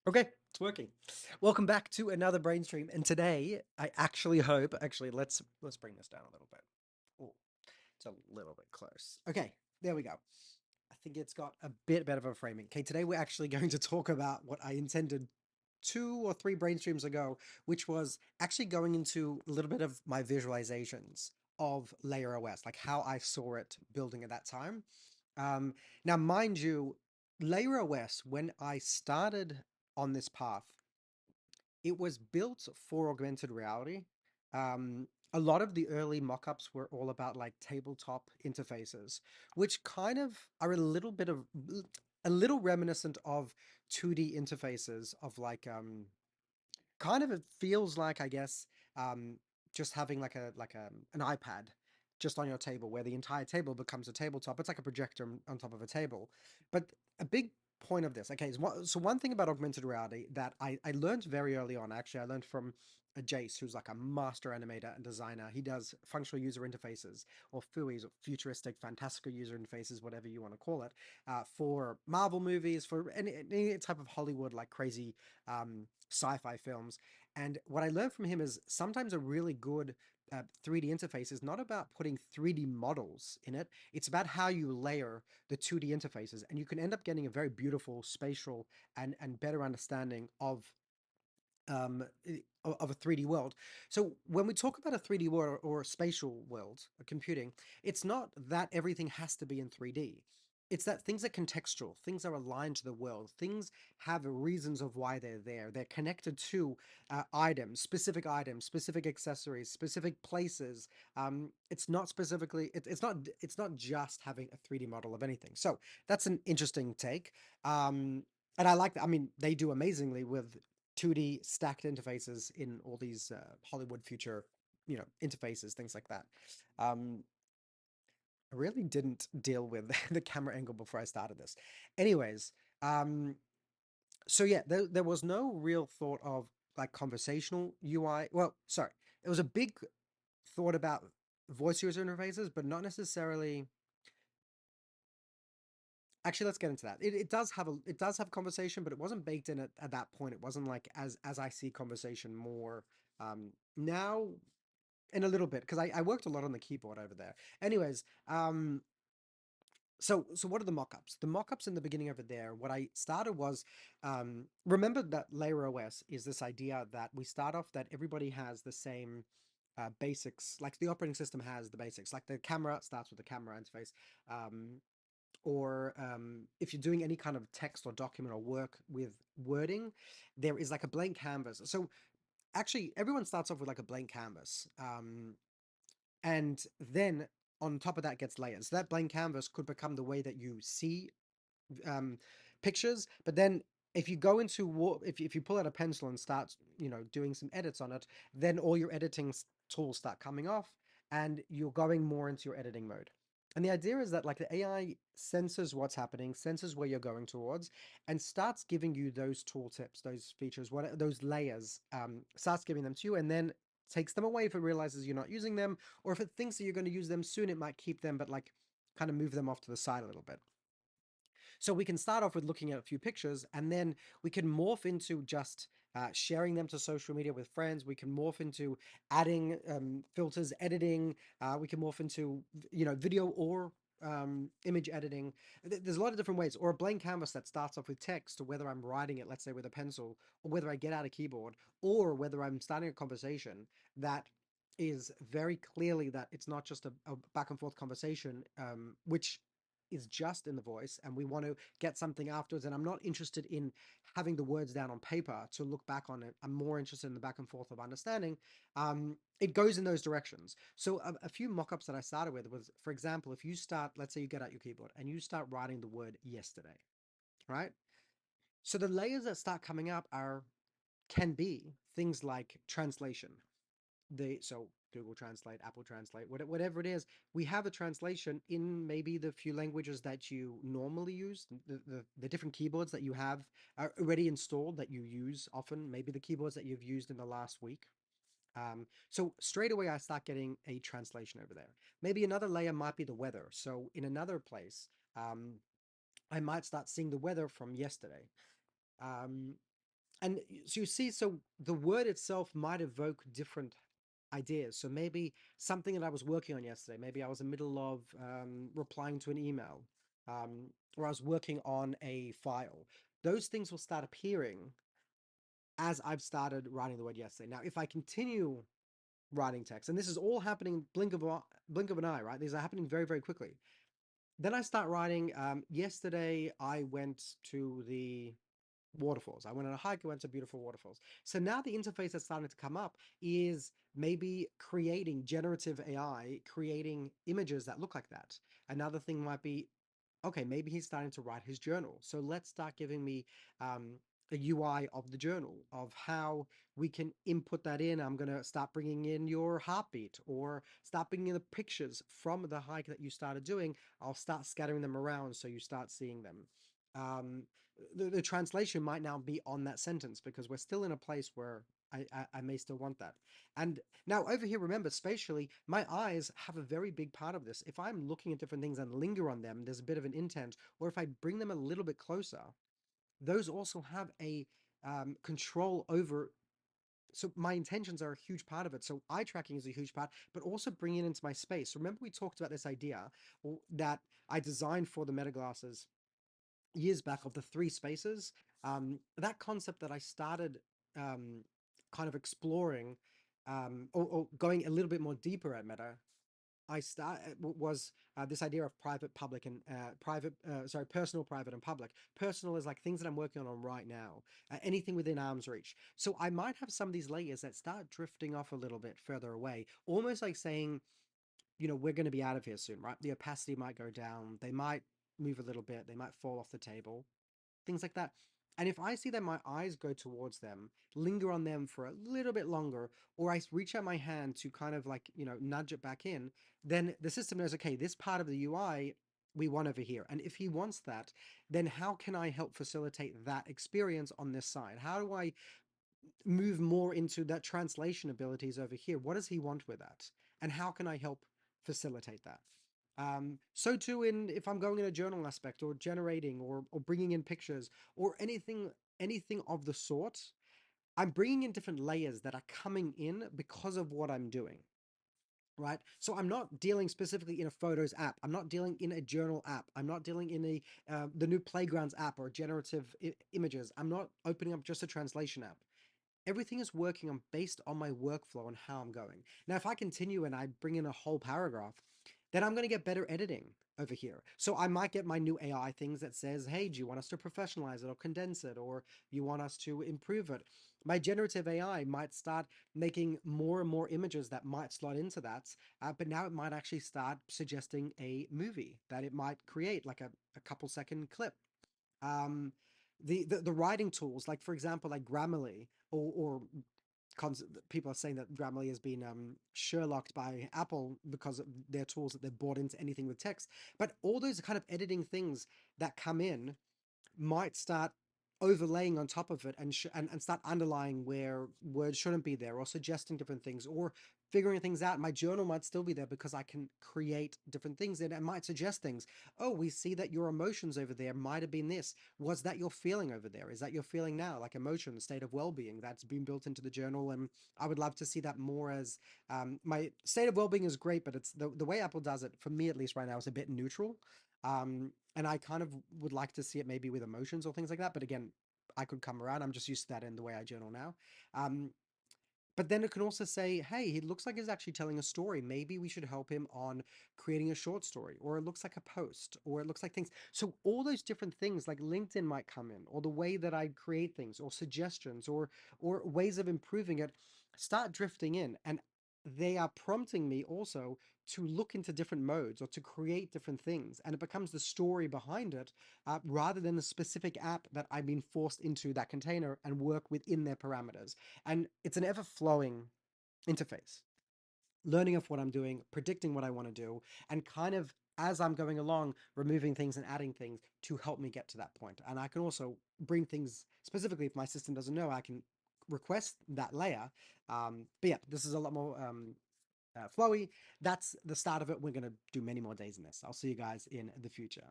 Okay, it's working. Welcome back to another brain stream. And today, I actually hope, let's bring this down a little bit. Oh, it's a little bit close. Okay, there we go. I think it's got a bit better of a framing. Okay, today we're actually going to talk about what I intended 2 or 3 brain streams ago, which was actually going into a little bit of my visualizations of LayerOS, like how I saw it building at that time. Um, Now, mind you, LayerOS, when I started on this path, it was built for augmented reality. A lot of the early mockups were all about like tabletop interfaces, which kind of are a little reminiscent of 2D interfaces of like kind of it feels like I guess just having like an iPad just on your table where the entire table becomes a tabletop. It's like a projector on top of a table. But a big point of this, okay, so one thing about augmented reality that I learned very early on, actually, I learned from a Jace, who's like a master animator and designer. He does functional user interfaces or FUIs, or futuristic, fantastical user interfaces, whatever you want to call it, for Marvel movies, for any type of Hollywood, like crazy sci-fi films. And what I learned from him is sometimes a really good 3D interface is not about putting 3D models in it. It's about how you layer the 2D interfaces, and you can end up getting a very beautiful spatial and better understanding of a 3D world. So when we talk about a 3D world or a spatial world, a computing, it's not that everything has to be in 3D. It's that things are contextual, things are aligned to the world, things have reasons of why they're there. They're connected to items, specific accessories, specific places. It's not specifically, it's not just having a 3D model of anything. So that's an interesting take. And I like that. I mean, they do amazingly with 2D stacked interfaces in all these Hollywood future, interfaces, things like that. Um, I really didn't deal with the camera angle before I started this. Anyways, um, so yeah, there was no real thought of like conversational UI. Well, sorry, it was a big thought about voice user interfaces, but not necessarily. Actually, let's get into that. It does have conversation, but it wasn't baked in at that point. It wasn't like as I see conversation more now in a little bit because I worked a lot on the keyboard over there. Anyways, so what are the mockups? The mockups in the beginning over there, what I started was remember that LayerOS is this idea that we start off that everybody has the same basics, like the operating system has the basics, like the camera starts with the camera interface. Or if you're doing any kind of text or document or work with wording, there is like a blank canvas. So actually, everyone starts off with like a blank canvas. And then on top of that gets layers. So that blank canvas could become the way that you see um, pictures. But then if you go into if you pull out a pencil and start doing some edits on it, then all your editing tools start coming off, and you're going more into your editing mode. And the idea is that like the AI senses what's happening, senses where you're going towards, and starts giving you those tooltips, those features, what those layers, starts giving them to you, and then takes them away if it realizes you're not using them, or if it thinks that you're going to use them soon, it might keep them, but like kind of move them off to the side a little bit. So we can start off with looking at a few pictures, and then we can morph into just sharing them to social media with friends. We can morph into adding filters, editing. We can morph into video or image editing. There's a lot of different ways. Or a blank canvas that starts off with text, or whether I'm writing it, let's say with a pencil, or whether I get out a keyboard, or whether I'm starting a conversation that is very clearly that it's not just a back and forth conversation, which is just in the voice, and we want to get something afterwards, and I'm not interested in having the words down on paper to look back on it. I'm more interested in the back and forth of understanding. It goes in those directions. So a few mock-ups that I started with was, for example, if you start, let's say you get out your keyboard and you start writing the word yesterday, right? So the layers that start coming up are can be things like translation. So Google Translate, Apple Translate, whatever it is, we have a translation in maybe the few languages that you normally use, the different keyboards that you have are already installed that you use often, maybe the keyboards that you've used in the last week. So straight away, I start getting a translation over there. Maybe another layer might be the weather. So in another place, I might start seeing the weather from yesterday. Um, And so you see, so the word itself might evoke different ideas. So maybe something that I was working on yesterday, maybe I was in the middle of replying to an email, or I was working on a file. Those things will start appearing as I've started writing the word yesterday. Now, if I continue writing text, and this is all happening blink of an eye, right? These are happening very, very quickly. Then I start writing. Yesterday, I went to the waterfalls. I went on a hike. I went to beautiful waterfalls. So now the interface that's starting to come up is maybe creating generative AI, creating images that look like that. Another thing might be, okay, maybe he's starting to write his journal. So let's start giving me a UI of the journal, of how we can input that in. I'm going to start bringing in your heartbeat, or start bringing in the pictures from the hike that you started doing. I'll start scattering them around so you start seeing them. Um, the translation might now be on that sentence, because we're still in a place where I may still want that. And now over here, remember, spatially, my eyes have a very big part of this. If I'm looking at different things and linger on them, there's a bit of an intent. Or if I bring them a little bit closer, those also have a control over. So my intentions are a huge part of it. So eye tracking is a huge part, but also bringing it into my space. Remember, we talked about this idea that I designed for the meta glasses years back, of the three spaces. That concept that I started kind of exploring, or going a little bit more deeper at Meta, I start was this idea of private, public, and personal, private, and public. Personal is like things that I'm working on right now, anything within arm's reach. So I might have some of these layers that start drifting off a little bit further away, almost like saying, we're going to be out of here soon, right? The opacity might go down, they might move a little bit, they might fall off the table, things like that. And if I see that my eyes go towards them, linger on them for a little bit longer, or I reach out my hand to kind of like, nudge it back in, then the system knows, okay, this part of the UI we want over here. And if he wants that, then how can I help facilitate that experience on this side? How do I move more into that translation abilities over here? What does he want with that? And how can I help facilitate that? So too, in if I'm going in a journal aspect, or generating, or bringing in pictures, or anything of the sort, I'm bringing in different layers that are coming in because of what I'm doing, right? So I'm not dealing specifically in a photos app. I'm not dealing in a journal app. I'm not dealing in the new playgrounds app or generative images. I'm not opening up just a translation app. Everything is working on based on my workflow and how I'm going. Now, if I continue and I bring in a whole paragraph, then I'm going to get better editing over here. So I might get my new AI things that says, hey, do you want us to professionalize it or condense it, or you want us to improve it? My generative AI might start making more and more images that might slot into that, but now it might actually start suggesting a movie that it might create, like a couple second clip. Um, the writing tools, like for example, like Grammarly, or people are saying that Grammarly has been Sherlocked by Apple because of their tools that they've bought into anything with text. But all those kind of editing things that come in might start overlaying on top of it, and start underlying where words shouldn't be there, or suggesting different things, or figuring things out. My journal might still be there because I can create different things, and it might suggest things. Oh, we see that your emotions over there might have been this. Was that your feeling over there? Is that your feeling now? Like emotion, state of well-being, that's been built into the journal. And I would love to see that more as my state of well-being is great, but it's the way Apple does it, for me at least right now, is a bit neutral. And I kind of would like to see it maybe with emotions or things like that. But again, I could come around. I'm just used to that in the way I journal now. Um, but then it can also say, hey, he looks like he's actually telling a story. Maybe we should help him on creating a short story, or it looks like a post, or it looks like things. So all those different things, like LinkedIn might come in, or the way that I create things, or suggestions, or ways of improving it, start drifting in. And they are prompting me also to look into different modes, or to create different things. And it becomes the story behind it, rather than the specific app that I've been forced into that container and work within their parameters. And it's an ever flowing interface, learning of what I'm doing, predicting what I want to do, and kind of as I'm going along, removing things and adding things to help me get to that point. And I can also bring things specifically, if my system doesn't know, I can request that layer. But yeah, this is a lot more flowy. That's the start of it. We're going to do many more days in this. I'll see you guys in the future.